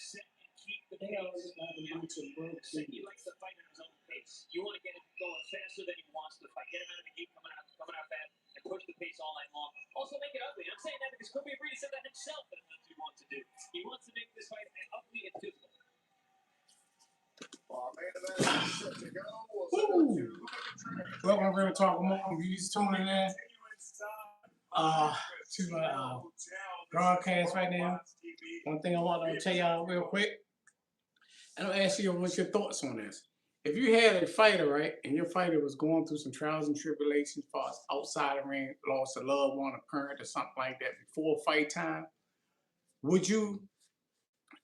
They always have a bunch of books. He likes to fight at his own pace. You want to get him going faster than he wants to fight. Get him out of the gate, coming out fast, and push the pace all night long. Also make it ugly. I'm saying that because Kobe Brady said that himself. That's what he wants to do. He wants to make this fight ugly and physical. Welcome to Real Talk More. You just tuning in to my broadcast right now. One thing I want to tell y'all real quick, and I'll ask you what's your thoughts on this. If you had a fighter, right, and your fighter was going through some trials and tribulations, far as outside the ring, lost a loved one, a parent, or something like that before fight time, would you,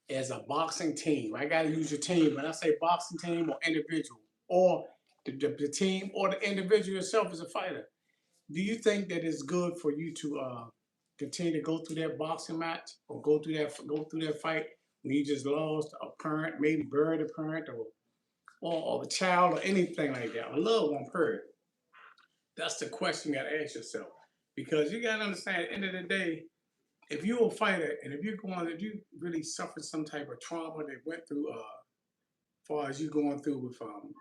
as a boxing team, I got to use your team, when I say boxing team or individual, or the team or the individual yourself as a fighter, do you think that it's good for you to continue to go through that boxing match or go through that fight when you just lost a parent, maybe buried a parent or a child or anything like that, a loved one period? That's the question you gotta ask yourself. Because you gotta understand, at the end of the day, if you're a fighter and if you really suffered some type of trauma that went through far as you going through with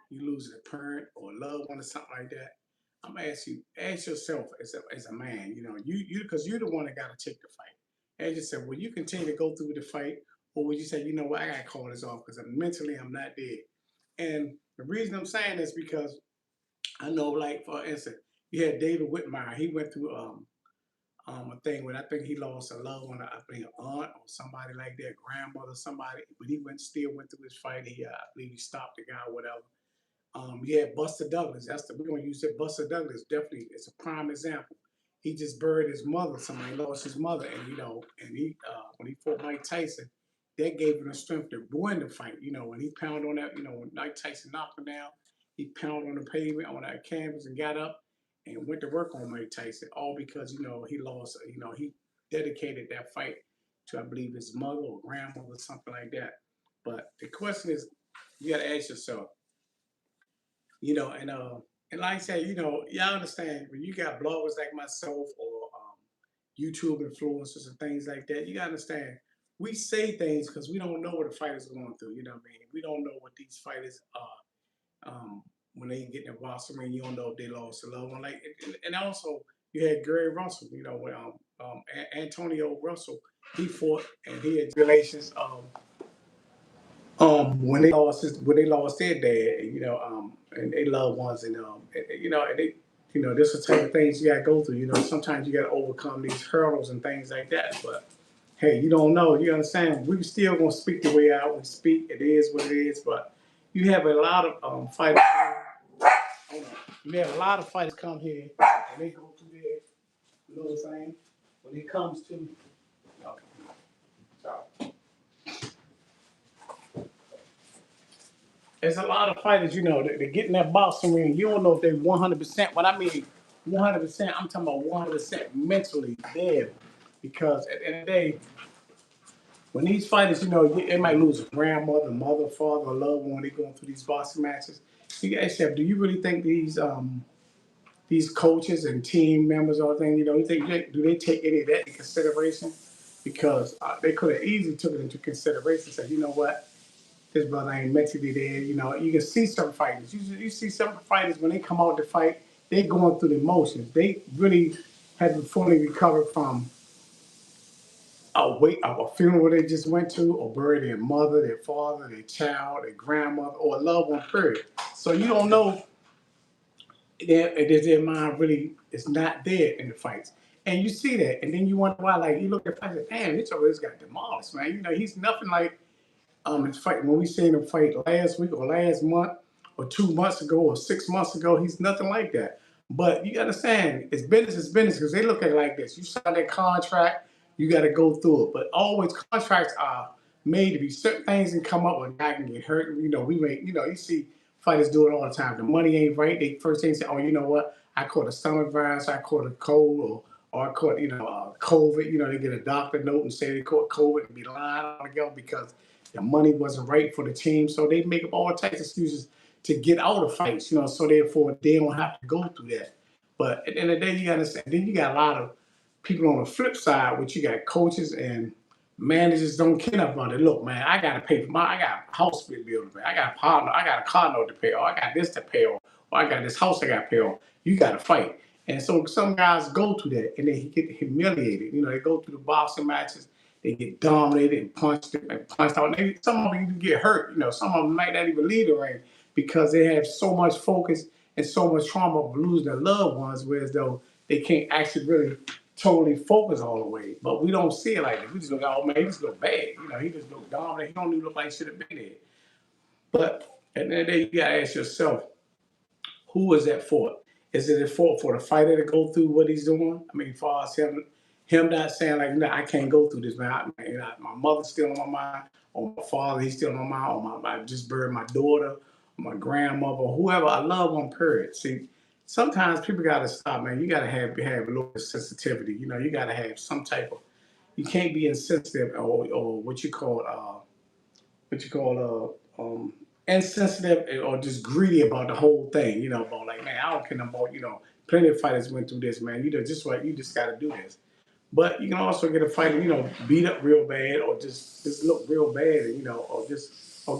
you losing a parent or a loved one or something like that, I'm gonna ask yourself as a man, you because you're the one that gotta take the fight. Ask yourself, will you continue to go through the fight, or would you say, you know what, I gotta call this off because mentally I'm not there. And the reason I'm saying this because I know, like for instance, you had David Whitmire. He went through a thing where I think he lost a loved one, I think an aunt or somebody like that, grandmother, somebody. But he still went through his fight. I believe he stopped the guy or whatever. Yeah, Buster Douglas. We're gonna use it. Buster Douglas definitely is a prime example. He just buried his mother. Somebody lost his mother, and he when he fought Mike Tyson, that gave him the strength to win the fight. When he pounded on that, when Mike Tyson knocked him down, he pounded on the pavement on that canvas and got up and went to work on Mike Tyson. All because he lost. He dedicated that fight to, I believe, his mother or grandmother, something like that. But the question is, you got to ask yourself. And like I say, y'all understand when you got bloggers like myself or YouTube influencers and things like that, you gotta understand we say things because we don't know what the fighters are going through. You know what I mean? We don't know what these fighters are when they get in the boxing ring. You don't know if they lost a loved one. Like, and also you had Gary Russell. When Antonio Russell, he fought and he had relations. When they lost their dad, and they loved ones, and they, this is the type of things you gotta go through. Sometimes you gotta overcome these hurdles and things like that. But hey, you don't know. You understand? We still gonna speak the way out we speak. It is what it is. But you have a lot of fighters. Hold on. You have a lot of fighters come here and they go through there. You know what I'm saying? When it comes to, okay, sorry. There's a lot of fighters, they get in that boxing ring. You don't know if they 100%. When I mean 100%, I'm talking about 100% mentally there. Because at the end of the day, when these fighters, they might lose a grandmother, mother, father, a loved one. They're going through these boxing matches. You guys say, do you really think these coaches and team members or things, do they take any of that into consideration? Because they could have easily took it into consideration and said, you know what? This brother ain't mentally there. You can see some fighters. You see some fighters when they come out to fight, they going through the emotions. They really haven't fully recovered from a funeral they just went to, or buried their mother, their father, their child, their grandmother, or a loved one. Period. So you don't know if their mind really is not there in the fights, and you see that, and then you wonder why. Like you look at fights, damn, this always got demolished, man. He's nothing like. His fight when we seen him fight last week or last month or 2 months ago or 6 months ago, he's nothing like that. But you understand, it's business because they look at it like this. You sign that contract, you got to go through it. But always contracts are made to be certain things can come up when guy can get hurt. You see fighters do it all the time. The money ain't right. They first thing say, oh, you know what? I caught a stomach virus, I caught a cold, or I caught, COVID. They get a doctor note and say they caught COVID and be lying on the go because the money wasn't right for the team. So they make up all types of excuses to get out of fights, so therefore they don't have to go through that. But at the end of the day, you got to understand, then you got a lot of people on the flip side, which you got coaches and managers don't care about it. Look, man, I got a house bill to pay. I got a partner, I got a car note to pay, or I got this to pay, or I got this house I got to pay, or you got to fight. And so some guys go through that and they get humiliated. You know, they go through the boxing matches, they get dominated and punched out. And some of them even get hurt. You know, some of them might not even leave the ring because they have so much focus and so much trauma of losing their loved ones, whereas though they can't actually really totally focus all the way. But we don't see it like that. We just look, oh man, he just look bad. You know, he just look dominant. He don't even look like he should have been there. But at the end of the day, you gotta ask yourself, who is that for? Is it for the fighter to go through what he's doing? I mean, for us, him not saying like, no, I can't go through this, man. My mother's still on my mind, or my father, he's still on my mind, or I just buried my daughter, or my grandmother, or whoever I love on period. See, sometimes people gotta stop, man. You gotta have a little bit of sensitivity. You know, you gotta have some type of. You can't be insensitive or what you call insensitive or just greedy about the whole thing. You know, about like, man, I don't care about, you know, plenty of fighters went through this, man. You know, just what you just got to do this. But you can also get a fighter, you know, beat up real bad or just look real bad, and you know, or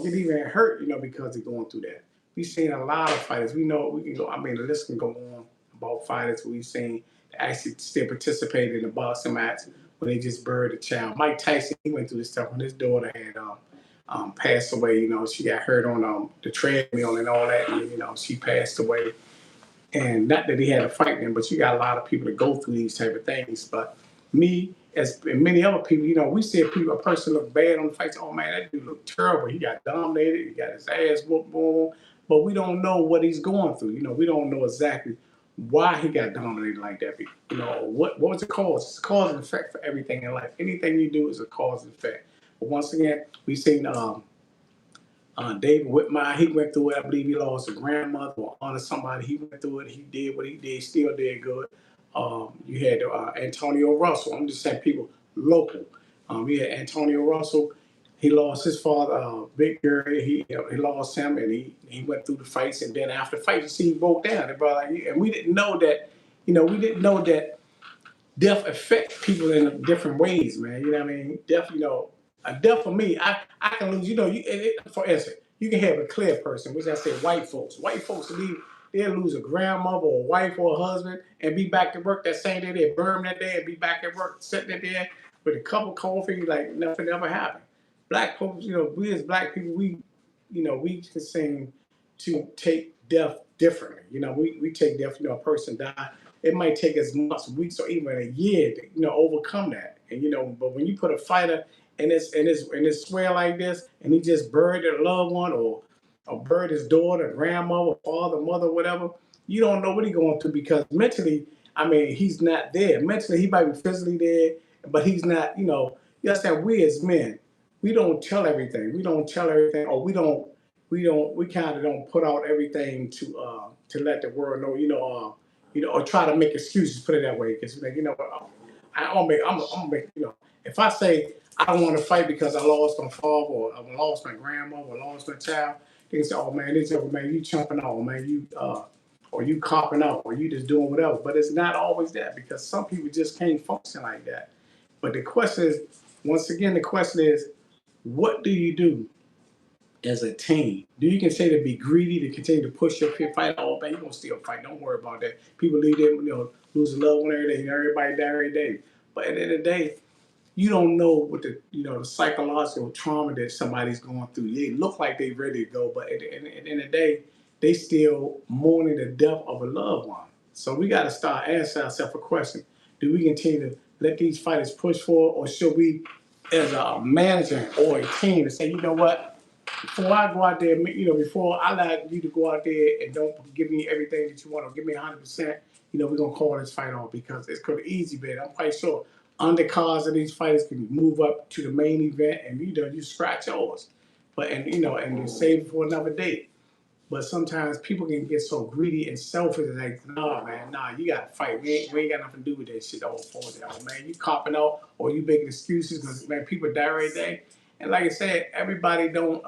get even hurt, you know, because they're going through that. We've seen a lot of fighters. We know we can go. I mean, the list can go on about fighters we've seen that actually still participated in the boxing match when they just buried a child. Mike Tyson, he went through this stuff when his daughter had passed away. You know, she got hurt on the treadmill and all that. And, you know, she passed away. And not that he had a fight in, but you got a lot of people that go through these type of things. But me, as and many other people, you know, we see a person look bad on the fight. Oh man, that dude looked terrible. He got dominated. He got his ass whooped, boom. But we don't know what he's going through. You know, we don't know exactly why he got dominated like that. You know, what was the cause? It's a cause and effect for everything in life. Anything you do is a cause and effect. But once again, we seen David Whitmire, he went through it. I believe he lost a grandmother or honor somebody. He went through it. He did what he did. Still did good. You had Antonio Russell. I'm just saying people local. You had Antonio Russell. He lost his father, Big Gary. He lost him, and he went through the fights. And then after the fight, you see he broke down. And we didn't know that. You know, we didn't know that death affects people in different ways, man. You know what I mean? Death, you know, a death for me, I can lose. You know, for instance, you can have a clear person, which I say white folks. White folks they'll lose a grandmother or a wife or a husband and be back to work that same day. They burn that day and be back at work, sitting there with a cup of coffee, like nothing ever happened. Black folks, you know, we as black people, you know, we can seem to take death differently. You know, we take death, you know, a person died. It might take as much weeks or even a year to, you know, overcome that. And you know, but when you put a fighter in this swear like this, and he just buried a loved one or buried his daughter, grandmother, father, mother, whatever, you don't know what he's going through because mentally, I mean, he's not there. Mentally, he might be physically there, but he's not. You know, you understand? We as men, we don't tell everything. We don't tell everything, or we kind of don't put out everything to let the world know. Or try to make excuses. Put it that way, because like, you know what, I'm gonna make, you know, if I say I don't want to fight because I lost my father or I lost my grandmother or lost my child, they can say, oh man, this over, man, you jumping out, man, or you copping out, or you just doing whatever. But it's not always that because some people just can't function like that. But the question is, once again, the question is, what do you do as a team? Do you continue to be greedy to continue to push your fight? Oh man, you're gonna still fight. Don't worry about that. People leave them, you know, lose a loved one every day, everybody die every day. But at the end of the day, you don't know what the psychological trauma that somebody's going through. They look like they ready to go, but at the end of the day, they still mourning the death of a loved one. So we got to start asking ourselves a question: do we continue to let these fighters push forward, or should we, as a manager or a team, to say, you know what? Before I go out there, you know, before I allow you to go out there and don't give me everything that you want or give me 100%, you know, we're going to call this fight off because it's kind of easy, bet. I'm quite sure undercards of these fighters can move up to the main event and, you know, you scratch yours. And you save it for another day. But sometimes people can get so greedy and selfish and like, nah, man, nah, you got to fight. We ain't got nothing to do with that shit. Oh, man, you copping out or you making excuses because, man, people die every day. And like I said, everybody don't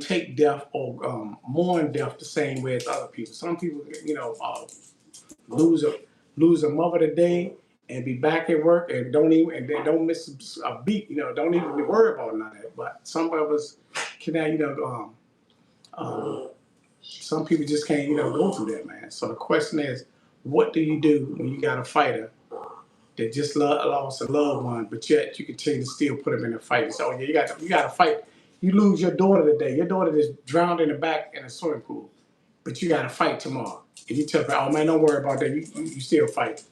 take death or mourn death the same way as other people. Some people, you know, lose a lose a mother today and be back at work and don't miss a beat. Don't even be worried about none of that. But some of us cannot. Some people just can't go through that, man. So the question is, what do you do when you got a fighter that just lost a loved one, but yet you continue to still put them in a fight? So yeah, you got to fight. You lose your daughter today. Your daughter is drowned in the back in a swimming pool, but you got to fight tomorrow. And you tell her, oh man, don't worry about that. You still fight.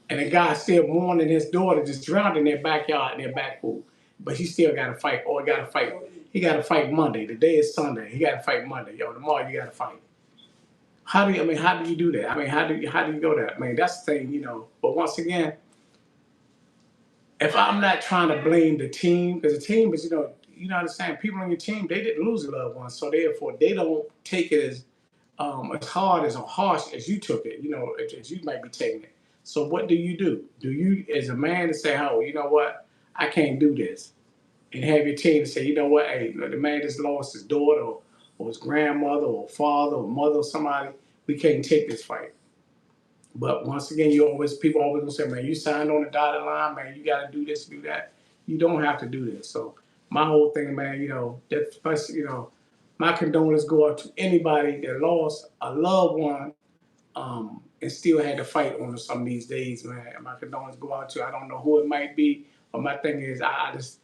And the guy still mourning his daughter just drowned in their backyard, in their back pool. But he still got to fight. Or he got to fight. He got to fight Monday. The day is Sunday. He got to fight Monday. Tomorrow you got to fight. How do you do that? How do you go there? That's the thing. But once again, if I'm not trying to blame the team, because the team is, understand, people on your team, they didn't lose a loved one, so therefore they don't take it as hard as or harsh as you took it, as you might be taking it. So what do you do? Do you, as a man, to say, oh, you know what, I can't do this, and have your team say, you know what, hey, the man just lost his daughter or his grandmother or father or mother or somebody, we can't take this fight. But once again, people always gonna say, man, you signed on the dotted line, man, you gotta do this, do that. You don't have to do this. So my whole thing, man, my condolences go out to anybody that lost a loved one, and still had to fight on some of these days, man. My condolences go out to, I don't know who it might be, but my thing is, I just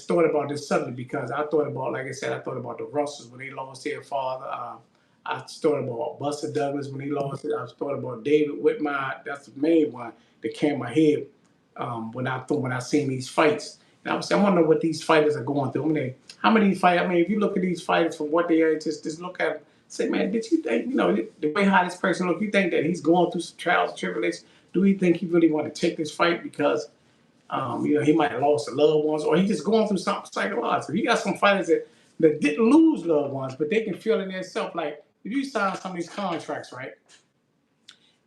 thought about this subject because I thought about, like I said, I thought about the Russells when they lost their father. I thought about Buster Douglas when he lost it. I thought about David Whitmire. That's the main one that came to my head when I seen these fights. And I was saying, I want to know what these fighters are going through. How many fights? If you look at these fighters from what they are, just look at them. Say, man, did you think, the way how this person look, you think that he's going through some trials and tribulations? Do you think he really want to take this fight because he might have lost loved ones, or he just going through something psychological? You got some fighters that didn't lose loved ones, but they can feel in themselves, like if you sign some of these contracts, right?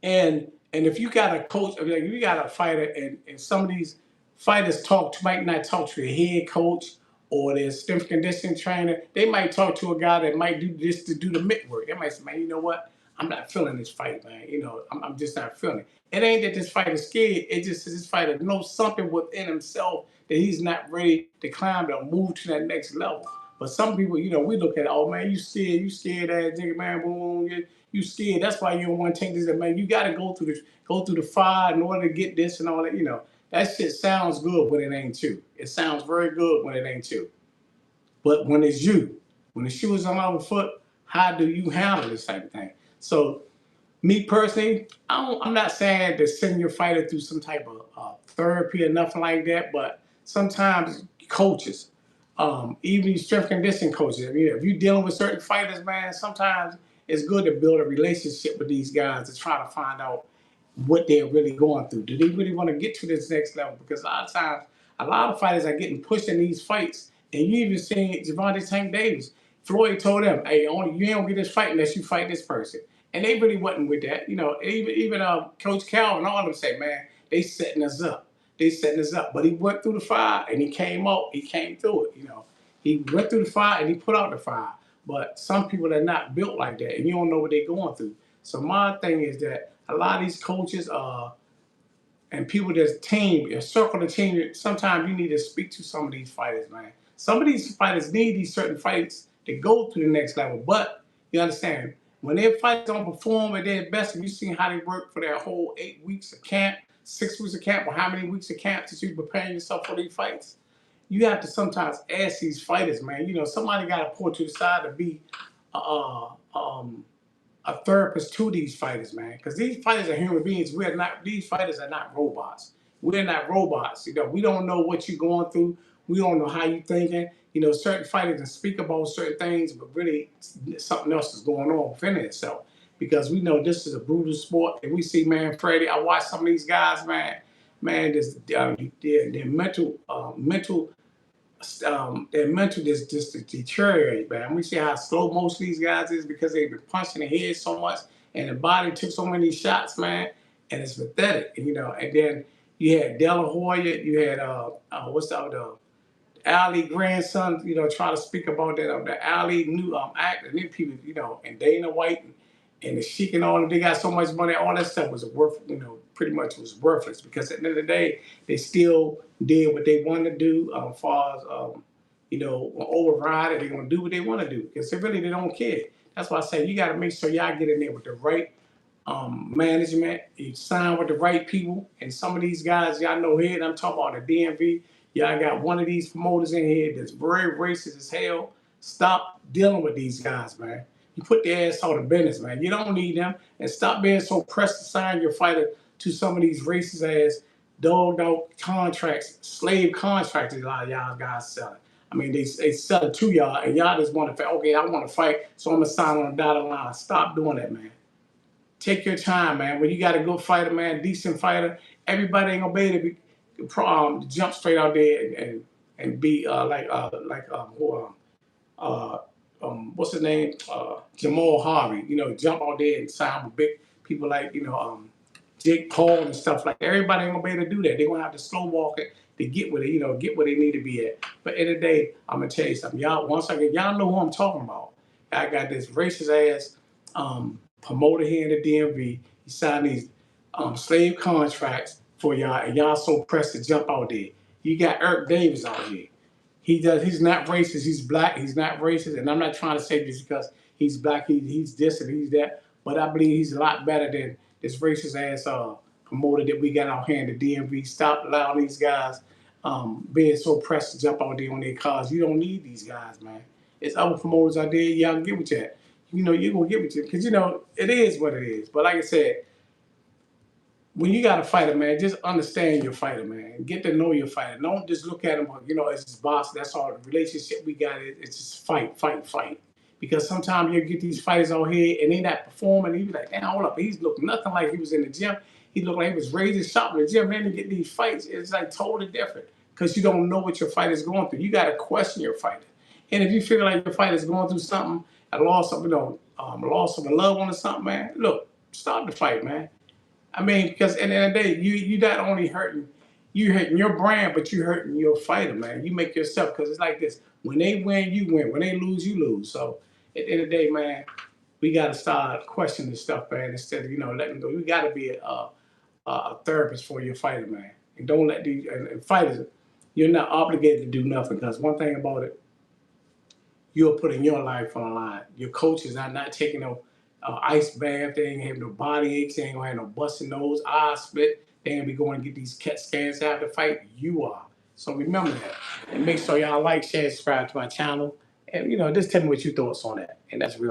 And if you got a coach, if you got a fighter, and some of these fighters might not talk to the head coach or their strength conditioning trainer. They might talk to a guy that might do this to do the mitt work. They might say, man, you know what? I'm not feeling this fight, man. I'm just not feeling it. It ain't that this fighter scared. It just is this fighter knows something within himself that he's not ready to climb or move to that next level. But some people, we look at, oh man, you scared ass nigga, man, boom, you scared. That's why you don't want to take this. Man, you got to go through the fire in order to get this and all that. That shit sounds good when it ain't true. It sounds very good when it ain't true. But when it's you, when the shoe is on our foot, how do you handle this type of thing? So, me personally, I'm not saying to send your fighter through some type of therapy or nothing like that, but sometimes coaches, even these strength conditioning coaches, if you're dealing with certain fighters, man, sometimes it's good to build a relationship with these guys to try to find out what they're really going through. Do they really want to get to this next level? Because a lot of times, a lot of fighters are getting pushed in these fights. And you even seen Gervonta Tank Davis. Floyd told them, hey, you don't get this fight unless you fight this person. And they really wasn't with that. Even Coach Cal and all of them say, man, they setting us up. They setting us up. But he went through the fire and he came out. He came through it, He went through the fire and he put out the fire. But some people are not built like that, and you don't know what they're going through. So my thing is that a lot of these coaches and people that's circle the team, sometimes you need to speak to some of these fighters, man. Some of these fighters need these certain fights to go to the next level. But you understand, when their fighters don't perform at their best, and you see how they work for their whole 8 weeks of camp, 6 weeks of camp, or how many weeks of camp that you preparing yourself for these fights, you have to sometimes ask these fighters, man. Somebody got to pull to the side to be a therapist to these fighters, man. Because these fighters are human beings. These fighters are not robots. We're not robots. We don't know what you're going through. We don't know how you're thinking. Certain fighters can speak about certain things, but really something else is going on within itself. Because we know this is a brutal sport. And we see, man, Freddie, I watch some of these guys, man, their mental just deteriorate, man. We see how slow most of these guys is because they've been punching the head so much and the body took so many shots, man, and it's pathetic, And then you had De La Hoya, you had what's the other Ali grandson, try to speak about that the Ali new act, and then people, and Dana White and the Sheik and all of them, they got so much money, all that stuff was worth, pretty much was worthless because at the end of the day, they still did what they wanted to do. As far as override it, they're gonna do what they want to do because they don't care. That's why I say you got to make sure y'all get in there with the right management. You sign with the right people, and some of these guys y'all know here. And I'm talking about the DMV. Y'all got one of these promoters in here that's very racist as hell. Stop dealing with these guys, man. You put their ass out of business, man. You don't need them, and stop being so pressed to sign your fighter to some of these racist ass dog contracts, slave contracts. A lot of y'all guys selling. I mean, they sell it to y'all, and y'all just want to fight. Okay, I want to fight, so I'm gonna sign on the dotted line. Stop doing that, man. Take your time, man. When you got a good fighter, man, decent fighter, everybody ain't gonna be able to jump straight out there and be what's his name? Jamal Harvey. Jump out there and sign with big people like Jake Paul and stuff like that. Everybody ain't gonna be able to do that. They're gonna have to slow walk it to get where get where they need to be at. But at the end of the day, I'm gonna tell you something. Y'all know who I'm talking about. I got this racist ass promoter here in the DMV. He signed these slave contracts for y'all, and y'all so pressed to jump out there. You got Eric Davis out here. He's not racist. He's black. He's not racist. And I'm not trying to say this because he's black. He's this and he's that. But I believe he's a lot better than this racist ass promoter that we got out here in the DMV. Stop allowing these guys being so pressed to jump out there on their cars. You don't need these guys, man. It's other promoters out there. Y'all can get with that. You're going to get with you because, it is what it is. But like I said, when you got a fighter, man, just understand your fighter, man. Get to know your fighter. Don't just look at him, as his boss. That's all the relationship we got. It's just fight, fight, fight. Because sometimes you get these fighters out here and they not performing. And you be like, damn, hold up. He's looking nothing like he was in the gym. He looked like he was raising shop in the gym. Man, to get these fights, it's like totally different. Because you don't know what your fighter's going through. You got to question your fighter. And if you feel like your fighter's going through something, a loss of a loved one or something, man, look, stop the fight, man. I mean, because at the end of the day, you not only hurting your brand, but you hurting your fighter, man. You make yourself, because it's like this. When they win, you win. When they lose, you lose. So at the end of the day, man, we got to start questioning this stuff, man, instead of, letting go. You got to be a therapist for your fighter, man. And don't let these and fighters, you're not obligated to do nothing, because one thing about it, you're putting your life on the line. Your coaches are not taking no ice bath. They ain't having no body aches. They ain't gonna have no busted nose, eyes split. They ain't gonna be going and get these CAT scans after the fight. You are. So remember that. And make sure y'all like, share, subscribe to my channel. And, just tell me what your thoughts on that. And that's real.